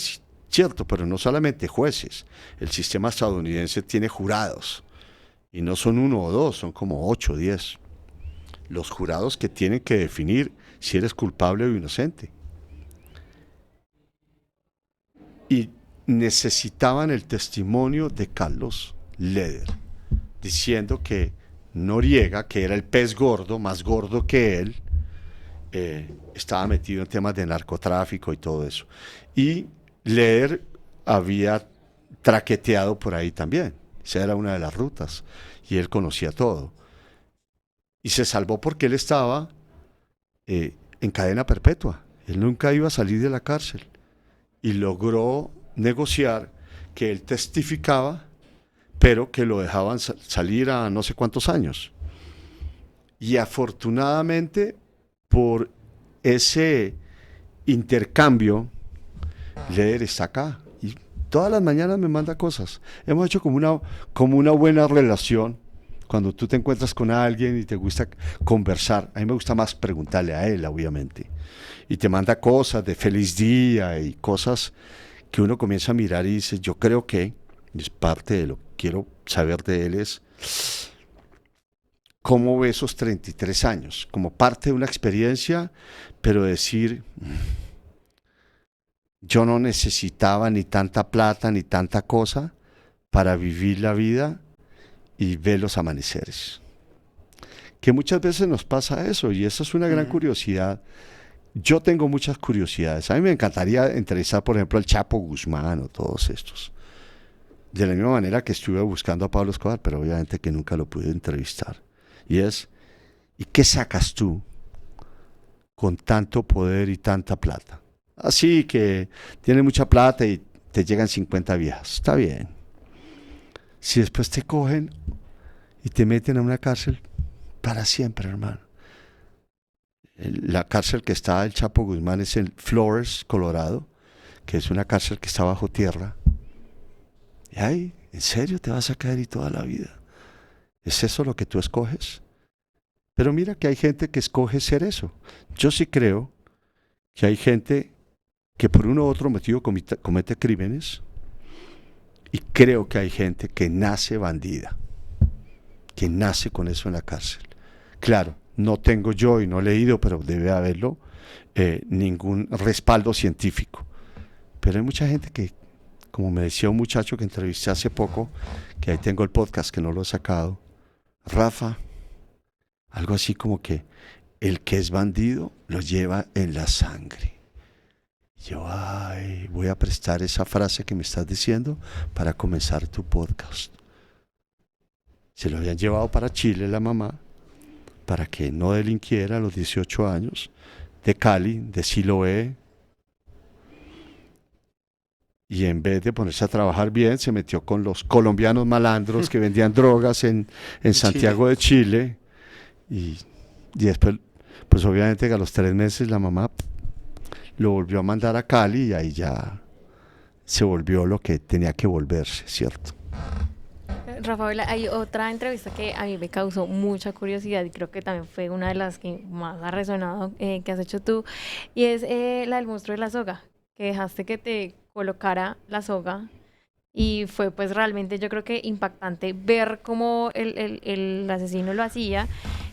cierto, pero no solamente jueces, el sistema estadounidense tiene jurados. Y no son 1 o 2, son como 8 o 10. Los jurados que tienen que definir si eres culpable o inocente. Y necesitaban el testimonio de Carlos Leder, diciendo que Noriega, que era el pez gordo, más gordo que él, estaba metido en temas de narcotráfico y todo eso. Y Leder había traqueteado por ahí también. Esa era una de las rutas y él conocía todo. Y se salvó porque él estaba en cadena perpetua. Él nunca iba a salir de la cárcel y logró negociar que él testificaba, pero que lo dejaban salir a no sé cuántos años. Y afortunadamente, por ese intercambio, Leder está acá. Todas las mañanas me manda cosas. Hemos hecho como una buena relación. Cuando tú te encuentras con alguien y te gusta conversar, a mí me gusta más preguntarle a él, obviamente. Y te manda cosas de feliz día y cosas que uno comienza a mirar y dice, yo creo que, y es parte de lo que quiero saber de él, es cómo ve esos 33 años, como parte de una experiencia, pero decir, yo no necesitaba ni tanta plata ni tanta cosa para vivir la vida y ver los amaneceres. Que muchas veces nos pasa eso y esa es una gran curiosidad. Yo tengo muchas curiosidades. A mí me encantaría entrevistar, por ejemplo, al Chapo Guzmán o todos estos. De la misma manera que estuve buscando a Pablo Escobar, pero obviamente que nunca lo pude entrevistar. Y qué sacas tú con tanto poder y tanta plata? Así que tienes mucha plata y te llegan 50 viejas. Está bien. Si después te cogen y te meten a una cárcel para siempre, hermano. La cárcel que está el Chapo Guzmán es en Flores, Colorado, que es una cárcel que está bajo tierra. Y ahí, ¿en serio te vas a caer y toda la vida? ¿Es eso lo que tú escoges? Pero mira que hay gente que escoge ser eso. Yo sí creo que hay gente que por uno u otro motivo comete crímenes y creo que hay gente que nace bandida, que nace con eso en la cárcel. Claro, no tengo yo y no he leído, pero debe haberlo, ningún respaldo científico. Pero hay mucha gente que, como me decía un muchacho que entrevisté hace poco, que ahí tengo el podcast que no lo he sacado, Rafa, algo así como que el que es bandido lo lleva en la sangre. Yo, voy a prestar esa frase que me estás diciendo para comenzar tu podcast. Se lo habían llevado para Chile la mamá, para que no delinquiera a los 18 años, de Cali, de Siloé. Y en vez de ponerse a trabajar bien, se metió con los colombianos malandros que vendían drogas en Santiago de Chile. Y después, pues obviamente que a los 3 meses la mamá lo volvió a mandar a Cali y ahí ya se volvió lo que tenía que volverse, ¿cierto? Rafael, hay otra entrevista que a mí me causó mucha curiosidad y creo que también fue una de las que más ha resonado que has hecho tú, y es la del monstruo de la soga, que dejaste que te colocara la soga y fue pues realmente yo creo que impactante ver cómo el asesino lo hacía.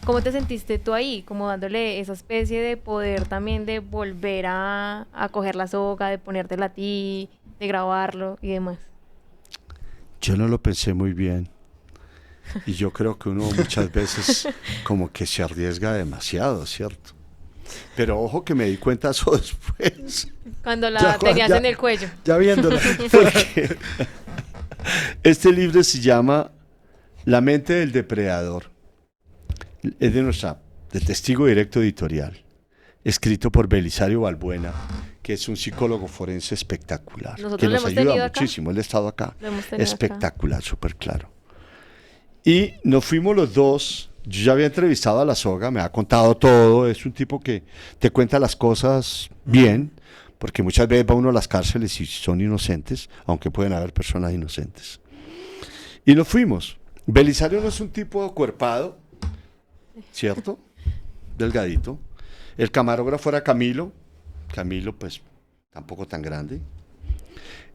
¿Cómo te sentiste tú ahí? Como dándole esa especie de poder también de volver a coger la soga, de ponértela a ti, de grabarlo y demás. Yo no lo pensé muy bien. Y yo creo que uno muchas veces como que se arriesga demasiado, ¿cierto? Pero ojo que me di cuenta eso después. Cuando la tenías en el cuello. Ya viéndola. Porque este libro se llama La mente del depredador. Es de Testigo Directo Editorial, escrito por Belisario Balbuena, que es un psicólogo forense espectacular, Nosotros que lo nos hemos ayuda tenido acá. muchísimo. Él ha estado acá, Lo hemos tenido espectacular, súper claro. Y nos fuimos los dos. Yo ya había entrevistado a la soga, me ha contado todo. Es un tipo que te cuenta las cosas bien, porque muchas veces va uno a las cárceles y son inocentes, aunque pueden haber personas inocentes. Y nos fuimos. Belisario no es un tipo acuerpado, ¿cierto? Delgadito. El camarógrafo era Camilo. Camilo, pues, tampoco tan grande.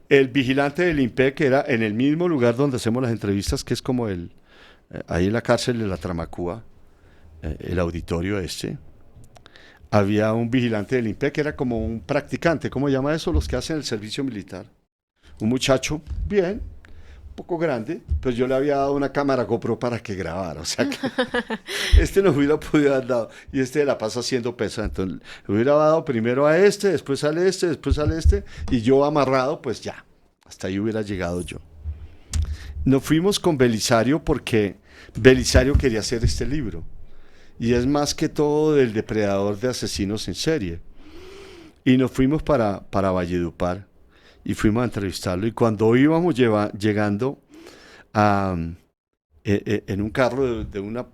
El vigilante del INPE, que era en el mismo lugar donde hacemos las entrevistas, que es como ahí en la cárcel de la Tramacúa, el auditorio este. Había un vigilante del INPE que era como un practicante, ¿cómo se llama eso? Los que hacen el servicio militar. Un muchacho, bien, un poco grande, pero yo le había dado una cámara GoPro para que grabara, o sea que este nos hubiera podido haber dado, y este la pasa haciendo pesa, entonces le hubiera dado primero a este, después sale este, y yo amarrado, pues ya, hasta ahí hubiera llegado yo. Nos fuimos con Belisario porque Belisario quería hacer este libro, y es más que todo del depredador de asesinos en serie, y nos fuimos para Valledupar, y fuimos a entrevistarlo, y cuando íbamos llegando en un carro de una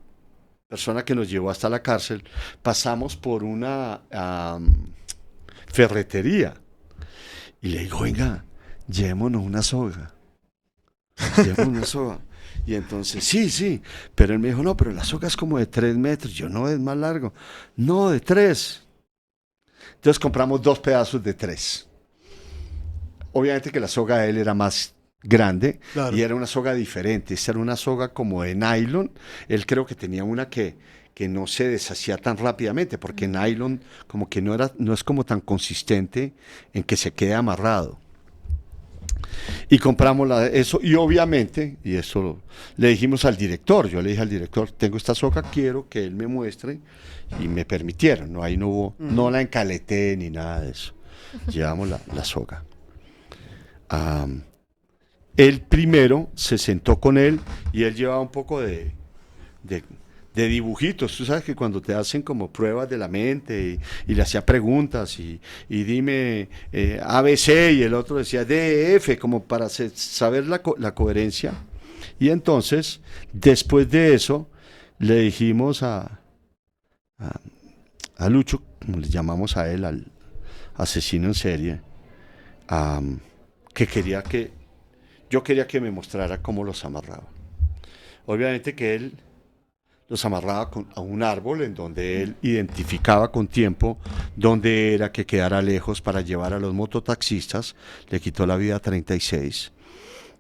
persona que nos llevó hasta la cárcel, pasamos por una ferretería, y le digo, venga, llevémonos una soga, y entonces, sí, pero él me dijo, no, pero la soga es como de 3 metros, yo no, es más largo, no, de 3, entonces compramos 2 pedazos de 3. Obviamente que la soga de él era más grande, claro, y era una soga diferente. Esta era una soga como de nylon. Él creo que tenía una que que no se deshacía tan rápidamente, porque nylon como que no es como tan consistente en que se quede amarrado. Y compramos eso, y obviamente, y eso le dijimos al director, yo le dije al director, tengo esta soga, quiero que él me muestre, y me permitieron, ¿no? Ahí no hubo, no la encaleté ni nada de eso. Llevamos la soga. Él primero se sentó con él y él llevaba un poco de dibujitos. Tú sabes que cuando te hacen como pruebas de la mente y le hacía preguntas y dime ABC y el otro decía DF, como para saber la coherencia. Y entonces, después de eso, le dijimos a Lucho, como le llamamos a él, al asesino en serie, que yo quería que me mostrara cómo los amarraba. Obviamente que él los amarraba a un árbol en donde él identificaba con tiempo dónde era que quedara lejos para llevar a los mototaxistas. Le quitó la vida a 36.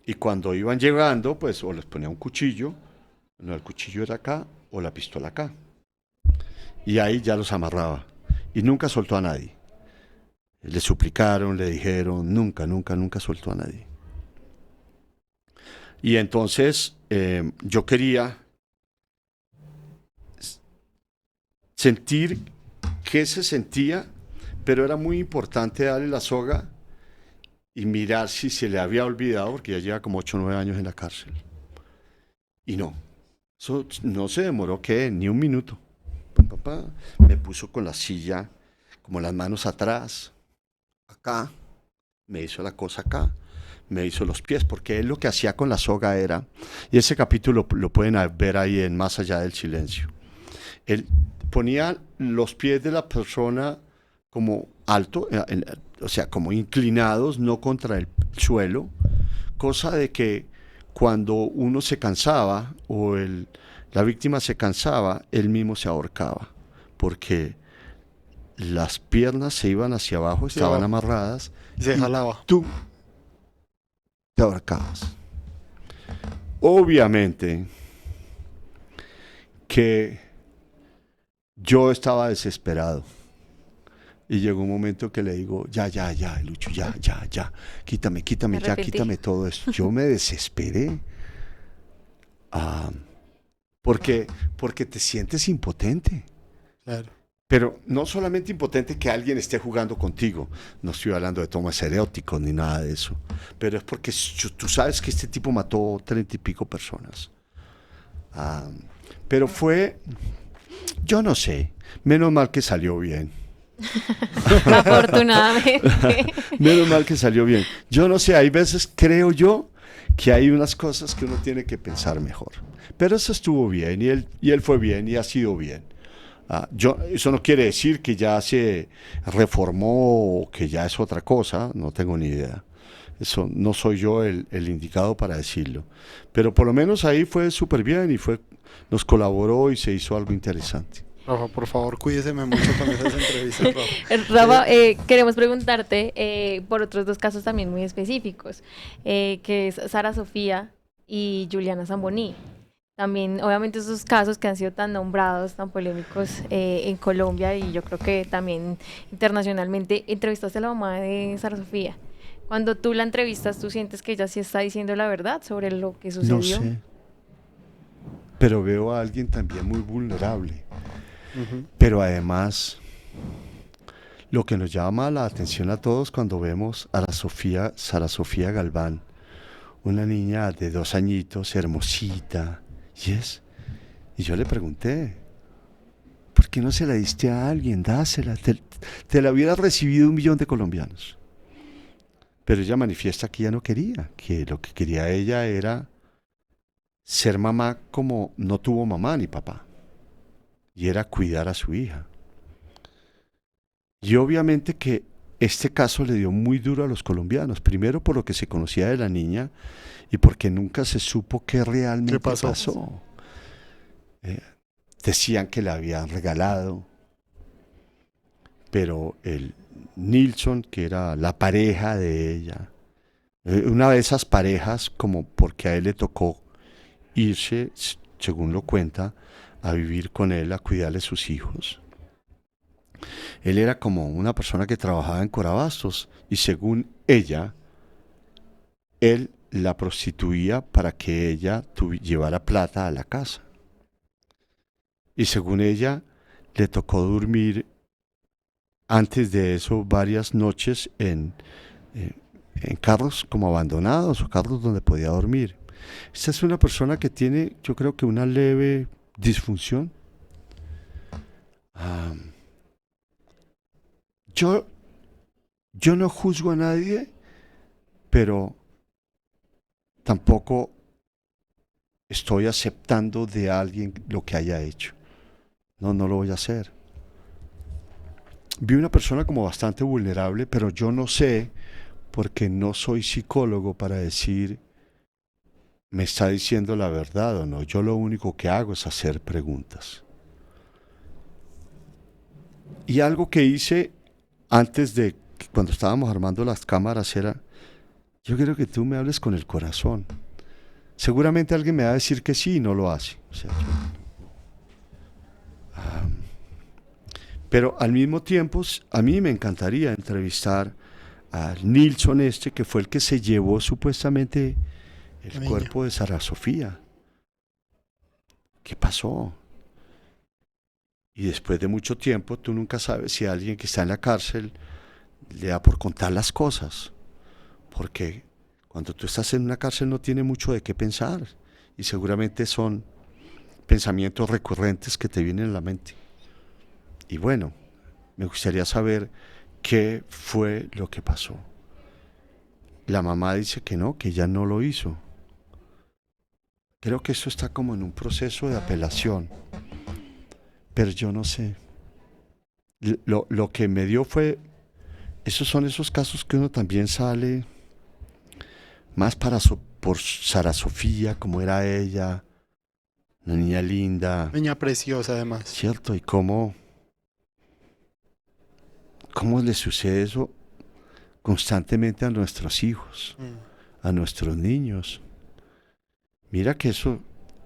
Y cuando iban llegando, pues o les ponía un cuchillo, no, el cuchillo era acá o la pistola acá. Y ahí ya los amarraba. Y nunca soltó a nadie. Le suplicaron, le dijeron, nunca soltó a nadie. Y entonces yo quería sentir qué se sentía, pero era muy importante darle la soga y mirar si se le había olvidado, porque ya lleva como 8 o 9 años en la cárcel. Y no, eso no se demoró, ¿qué? Ni un minuto. Papá me puso con la silla, como las manos atrás, acá, me hizo la cosa acá, me hizo los pies, porque él lo que hacía con la soga era, y ese capítulo lo pueden ver ahí en Más allá del silencio, él ponía los pies de la persona como alto, o sea, como inclinados, no contra el suelo, cosa de que cuando uno se cansaba o la víctima se cansaba, él mismo se ahorcaba, porque las piernas se iban hacia abajo, estaban amarradas, Y se jalaba. Tú te ahorcabas. Obviamente que yo estaba desesperado. Y llegó un momento que le digo, ya, Lucho, ya, quítame, ya, quítame todo esto. Yo me desesperé. Porque te sientes impotente. Claro. Pero no solamente impotente que alguien esté jugando contigo, no estoy hablando de tomas eróticos ni nada de eso, pero es porque tú sabes que este tipo mató 30 y pico personas. Pero fue, yo no sé, menos mal que salió bien. Afortunadamente. Menos mal que salió bien. Yo no sé, hay veces creo yo que hay unas cosas que uno tiene que pensar mejor. Pero eso estuvo bien y él fue bien y ha sido bien. Eso no quiere decir que ya se reformó o que ya es otra cosa, no tengo ni idea. Eso no soy yo el indicado para decirlo. Pero por lo menos ahí fue súper bien y nos colaboró y se hizo algo interesante. Rafa, por favor, cuídeseme mucho con esas entrevistas, Rafa. Rafa, queremos preguntarte por otros 2 casos también muy específicos, que es Sara Sofía y Juliana Zamboní. También, obviamente, esos casos que han sido tan nombrados, tan polémicos en Colombia y yo creo que también internacionalmente. Entrevistaste a la mamá de Sara Sofía. Cuando tú la entrevistas, ¿tú sientes que ella sí está diciendo la verdad sobre lo que sucedió? No sé. Pero veo a alguien también muy vulnerable. Uh-huh. Pero además, lo que nos llama la atención a todos cuando vemos a Sara Sofía Galván, una niña de 2 añitos, hermosita, y yo le pregunté, ¿por qué no se la diste a alguien? Dásela, te la hubiera recibido 1 millón de colombianos. Pero ella manifiesta que ella no quería, que lo que quería ella era ser mamá como no tuvo mamá ni papá, y era cuidar a su hija. Y obviamente que este caso le dio muy duro a los colombianos, primero por lo que se conocía de la niña y porque nunca se supo qué realmente pasó. Decían que la habían regalado, pero el Nilson, que era la pareja de ella, una de esas parejas, como porque a él le tocó irse, según lo cuenta, a vivir con él, a cuidarle sus hijos. Él era como una persona que trabajaba en Corabastos y según ella, él la prostituía para que ella llevara plata a la casa. Y según ella, le tocó dormir antes de eso varias noches en carros como abandonados o carros donde podía dormir. Esta es una persona que tiene, yo creo que una leve disfunción. Yo no juzgo a nadie, pero tampoco estoy aceptando de alguien lo que haya hecho. No, no lo voy a hacer. Vi una persona como bastante vulnerable, pero yo no sé, porque no soy psicólogo para decir, me está diciendo la verdad o no. Yo lo único que hago es hacer preguntas. Y algo que hice antes de, cuando estábamos armando las cámaras, era, yo quiero que tú me hables con el corazón. Seguramente alguien me va a decir que sí y no lo hace. O sea, pero al mismo tiempo, a mí me encantaría entrevistar a Nilsson que fue el que se llevó supuestamente el cuerpo de Sara Sofía. ¿Qué pasó? Y después de mucho tiempo, tú nunca sabes si a alguien que está en la cárcel le da por contar las cosas. Porque cuando tú estás en una cárcel no tiene mucho de qué pensar. Y seguramente son pensamientos recurrentes que te vienen a la mente. Y bueno, me gustaría saber qué fue lo que pasó. La mamá dice que no, que ella no lo hizo. Creo que eso está como en un proceso de apelación. Pero yo no sé. Lo que me dio fue, esos son esos casos que uno también sale más por Sara Sofía, como era ella, una niña linda. Niña preciosa además. Cierto, y cómo le sucede eso constantemente a nuestros hijos, a nuestros niños. Mira que eso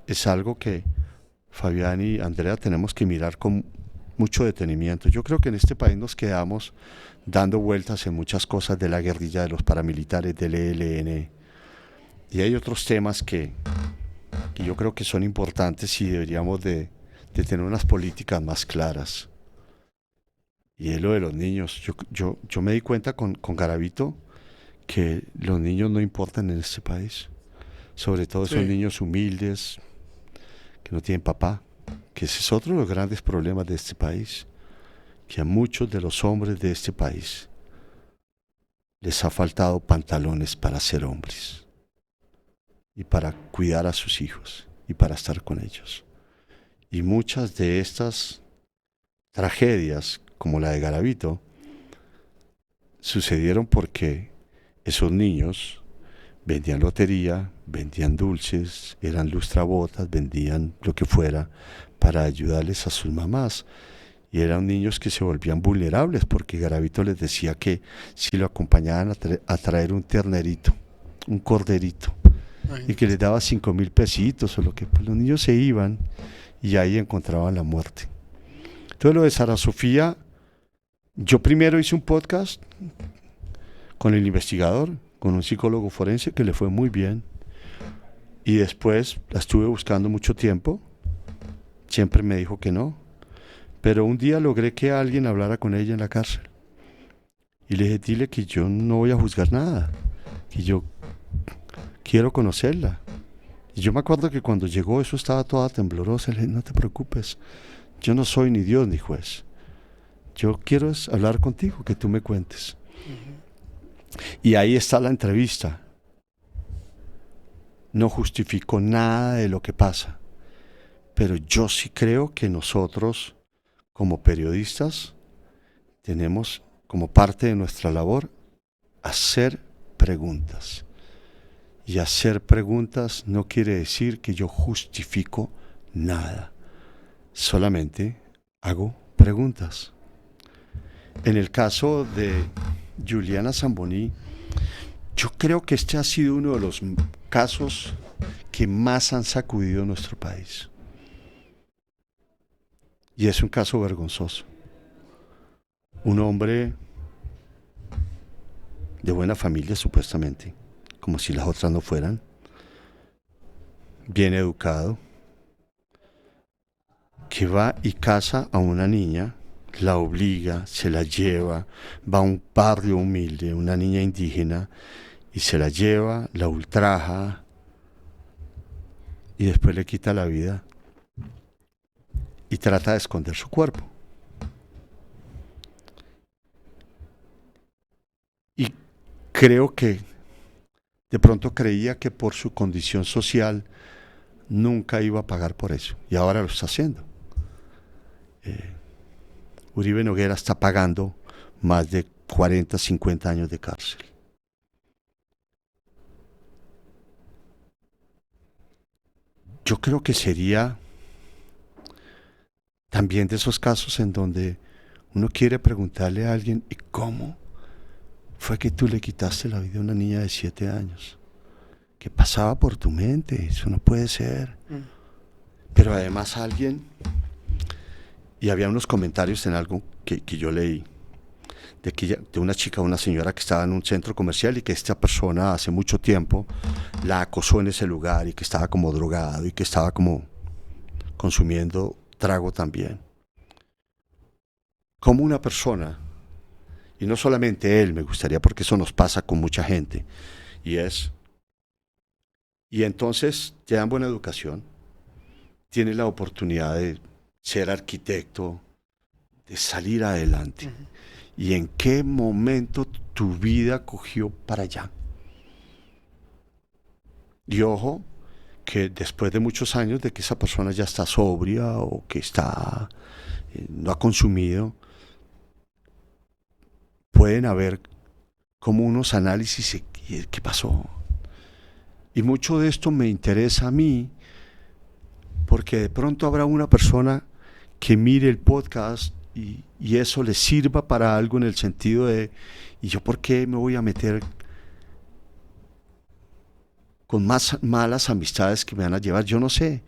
es algo que Fabián y Andrea tenemos que mirar con mucho detenimiento. Yo creo que en este país nos quedamos dando vueltas en muchas cosas de la guerrilla, de los paramilitares, del ELN. Y hay otros temas que yo creo que son importantes y deberíamos de tener unas políticas más claras. Y es lo de los niños. Yo me di cuenta con Garavito que los niños no importan en este país. Sobre todo son niños humildes, que no tienen papá. Que ese es otro de los grandes problemas de este país. Que a muchos de los hombres de este país les ha faltado pantalones para ser hombres. Y para cuidar a sus hijos. Y para estar con ellos. Y muchas de estas tragedias, como la de Garavito, sucedieron porque esos niños vendían lotería, vendían dulces, eran lustrabotas, vendían lo que fuera para ayudarles a sus mamás. Y eran niños que se volvían vulnerables porque Garavito les decía que si lo acompañaban a traer un ternerito, un corderito, y que les daba 5,000 pesitos o lo que, pues los niños se iban y ahí encontraban la muerte. Entonces lo de Sara Sofía, yo primero hice un podcast con el investigador, con un psicólogo forense que le fue muy bien. Y después la estuve buscando mucho tiempo. Siempre me dijo que no. Pero un día logré que alguien hablara con ella en la cárcel. Y le dije, dile que yo no voy a juzgar nada. Que yo quiero conocerla. Y yo me acuerdo que cuando llegó eso estaba toda temblorosa. Le dije, no te preocupes. Yo no soy ni Dios ni juez. Yo quiero hablar contigo, que tú me cuentes. Y ahí está la entrevista. No justifico nada de lo que pasa, pero yo sí creo que nosotros, como periodistas, tenemos como parte de nuestra labor hacer preguntas. Y hacer preguntas no quiere decir que yo justifico nada. Solamente hago preguntas. En el caso de Juliana Zamboni, yo creo que este ha sido uno de los casos que más han sacudido nuestro país. Y es un caso vergonzoso. Un hombre de buena familia, supuestamente, como si las otras no fueran, bien educado, que va y casa a una niña, la obliga, se la lleva, va a un barrio humilde, una niña indígena, y se la lleva, la ultraja, y después le quita la vida, y trata de esconder su cuerpo. Y creo que de pronto creía que por su condición social nunca iba a pagar por eso, y ahora lo está haciendo. Uribe Noguera está pagando más de 40, 50 años de cárcel. Yo creo que sería también de esos casos en donde uno quiere preguntarle a alguien, ¿y cómo fue que tú le quitaste la vida a una niña de 7 años? ¿Qué pasaba por tu mente? Eso no puede ser. Pero además alguien, y había unos comentarios en algo que yo leí, de una chica, una señora que estaba en un centro comercial y que esta persona hace mucho tiempo la acosó en ese lugar y que estaba como drogado y que estaba como consumiendo trago también. Como una persona, y no solamente él, me gustaría, porque eso nos pasa con mucha gente, y entonces te dan buena educación, tienes la oportunidad de ser arquitecto, de salir adelante. ¿Y en qué momento tu vida cogió para allá? Y ojo, que después de muchos años de que esa persona ya está sobria o que está no ha consumido, pueden haber como unos análisis y ¿qué pasó? Y mucho de esto me interesa a mí, porque de pronto habrá una persona que mire el podcast y eso le sirva para algo en el sentido de, ¿y yo por qué me voy a meter con más malas amistades que me van a llevar? Yo no sé.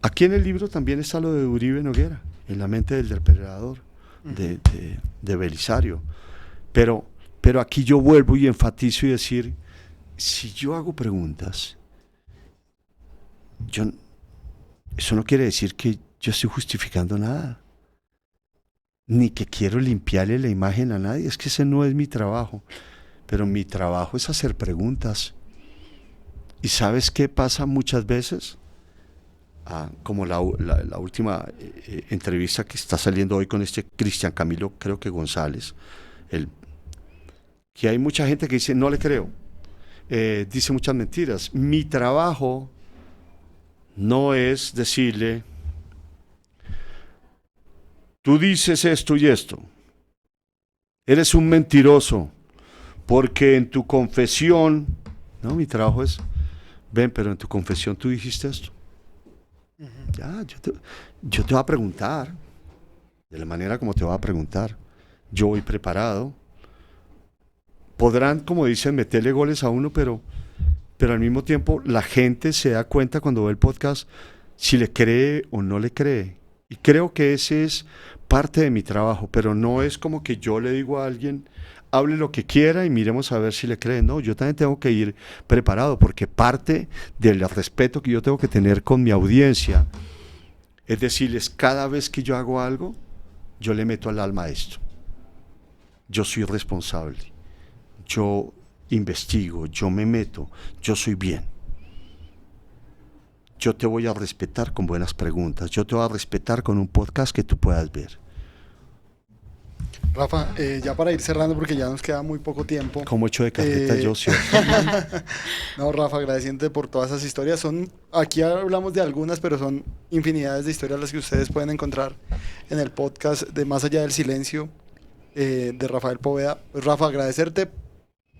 Aquí en el libro también está lo de Uribe Noguera, en la mente del depredador, de Belisario. Pero aquí yo vuelvo y enfatizo y decir, si yo hago preguntas, eso no quiere decir que yo estoy justificando nada, ni que quiero limpiarle la imagen a nadie, es que ese no es mi trabajo, pero mi trabajo es hacer preguntas. ¿Y sabes qué pasa muchas veces? Como la última entrevista que está saliendo hoy con este Cristian Camilo, creo que González, que hay mucha gente que dice, no le creo, dice muchas mentiras. Mi trabajo no es decirle, tú dices esto y esto, eres un mentiroso, porque en tu confesión, no, mi trabajo es, ven, pero en tu confesión tú dijiste esto. Ya, yo te voy a preguntar, de la manera como te voy a preguntar, yo voy preparado. Podrán, como dicen, meterle goles a uno, pero al mismo tiempo la gente se da cuenta cuando ve el podcast si le cree o no le cree. Y creo que ese es parte de mi trabajo, pero no es como que yo le digo a alguien, hable lo que quiera y miremos a ver si le creen. No, yo también tengo que ir preparado, porque parte del respeto que yo tengo que tener con mi audiencia es decirles, cada vez que yo hago algo, yo le meto al alma esto. Yo soy responsable, yo investigo, yo me meto, yo soy bien. Yo te voy a respetar con buenas preguntas, yo te voy a respetar con un podcast que tú puedas ver. Rafa, ya para ir cerrando, porque ya nos queda muy poco tiempo. Como hecho de carreta yo, ¿cierto? No, Rafa, agradeciéndote por todas esas historias. Aquí hablamos de algunas, pero son infinidades de historias las que ustedes pueden encontrar en el podcast de Más Allá del Silencio, de Rafael Poveda. Pues, Rafa, agradecerte,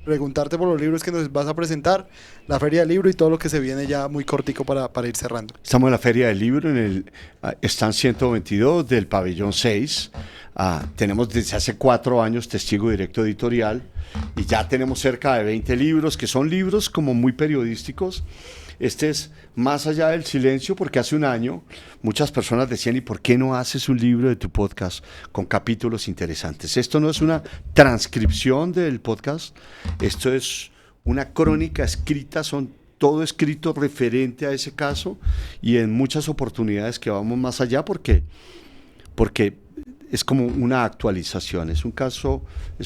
preguntarte por los libros que nos vas a presentar, la Feria del Libro y todo lo que se viene ya muy cortico para ir cerrando. Estamos en la Feria del Libro, en el stand 122 del pabellón 6. Tenemos desde hace 4 años testigo directo editorial y ya tenemos cerca de 20 libros, que son libros como muy periodísticos, Este es más allá del silencio, porque hace un año muchas personas decían, ¿y por qué no haces un libro de tu podcast con capítulos interesantes? Esto no es una transcripción del podcast, esto es una crónica escrita, son todo escrito referente a ese caso y en muchas oportunidades que vamos más allá porque es como una actualización. Es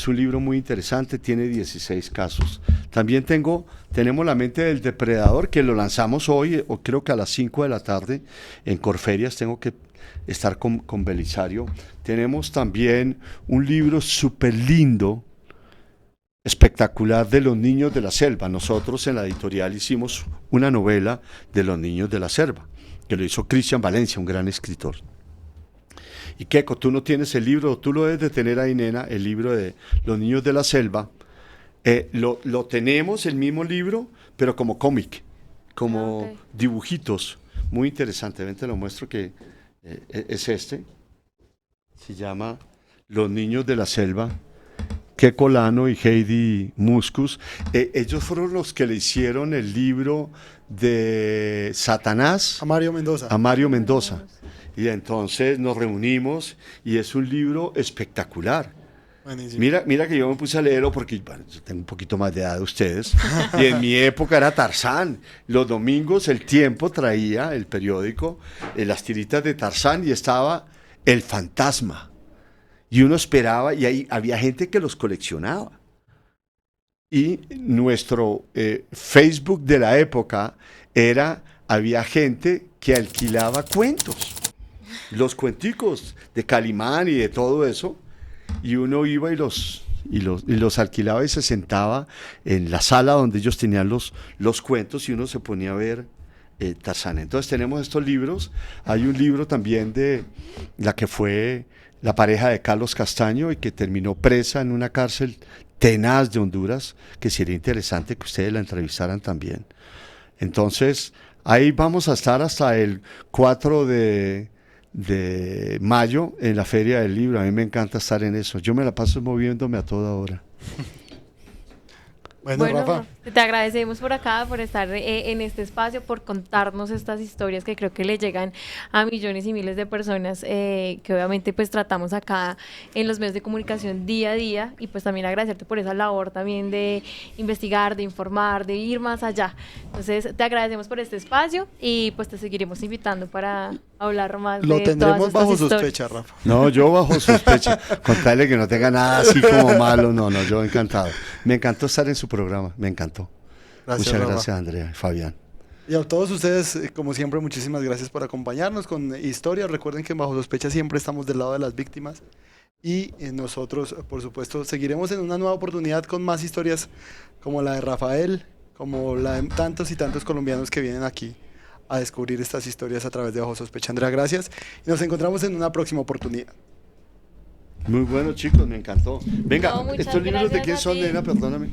un libro muy interesante, tiene 16 casos. También tenemos La mente del depredador, que lo lanzamos hoy, o creo que a las 5 de la tarde, en Corferias. Tengo que estar con Belisario. Tenemos también un libro súper lindo, espectacular, de los niños de la selva. Nosotros en la editorial hicimos una novela de los niños de la selva, que lo hizo Cristian Valencia, un gran escritor. Y Keco, tú no tienes el libro, tú lo debes de tener ahí, nena, el libro de los niños de la selva. Lo tenemos, el mismo libro, pero como cómic, como Okay. dibujitos. Muy interesante, ven, te lo muestro, que es este. Se llama Los niños de la selva. Keco Lano y Heidi Muscus. Ellos fueron los que le hicieron el libro de Satanás A Mario Mendoza. a Mario Mendoza. Y entonces nos reunimos y es un libro espectacular. Buenísimo. Mira que yo me puse a leerlo porque bueno, yo tengo un poquito más de edad de ustedes. Y en mi época era Tarzán. Los domingos El Tiempo traía, el periódico, las tiritas de Tarzán y estaba El Fantasma. Y uno esperaba y ahí había gente que los coleccionaba. Y nuestro Facebook de la época había gente que alquilaba cuentos. Los cuenticos de Calimán y de todo eso, y uno iba y los alquilaba y se sentaba en la sala donde ellos tenían los cuentos y uno se ponía a ver Tarzán. Entonces tenemos estos libros. Hay un libro también de la que fue la pareja de Carlos Castaño y que terminó presa en una cárcel tenaz de Honduras, que sería interesante que ustedes la entrevistaran también. Entonces ahí vamos a estar hasta el 4 de mayo en la Feria del Libro. A mí me encanta estar en eso. Yo me la paso moviéndome a toda hora. Bueno, Rafa. Te agradecemos por acá, por estar en este espacio, por contarnos estas historias que creo que le llegan a millones y miles de personas, que obviamente pues tratamos acá en los medios de comunicación día a día, y pues también agradecerte por esa labor también de investigar, de informar, de ir más allá. Entonces te agradecemos por este espacio y pues te seguiremos invitando para hablar más Lo de todas tendremos estas bajo historias. sospecha, Rafa. No, yo bajo sospecha. Contarle que no tenga nada así como malo. No, yo encantado. Me encantó estar en su programa. Me encantó. Gracias, Muchas Rafa. gracias, Andrea y Fabián. Y a todos ustedes, como siempre, muchísimas gracias por acompañarnos con historias. Recuerden que en Bajo Sospecha siempre estamos del lado de las víctimas. Y nosotros, por supuesto, seguiremos en una nueva oportunidad con más historias como la de Rafael, como la de tantos y tantos colombianos que vienen aquí a descubrir estas historias a través de Bajo Sospecha. Andrea, gracias. Y nos encontramos en una próxima oportunidad. Muy bueno, chicos, me encantó. Venga, No, muchas ¿estos libros de gracias quién a son, ti. nena? Perdóname.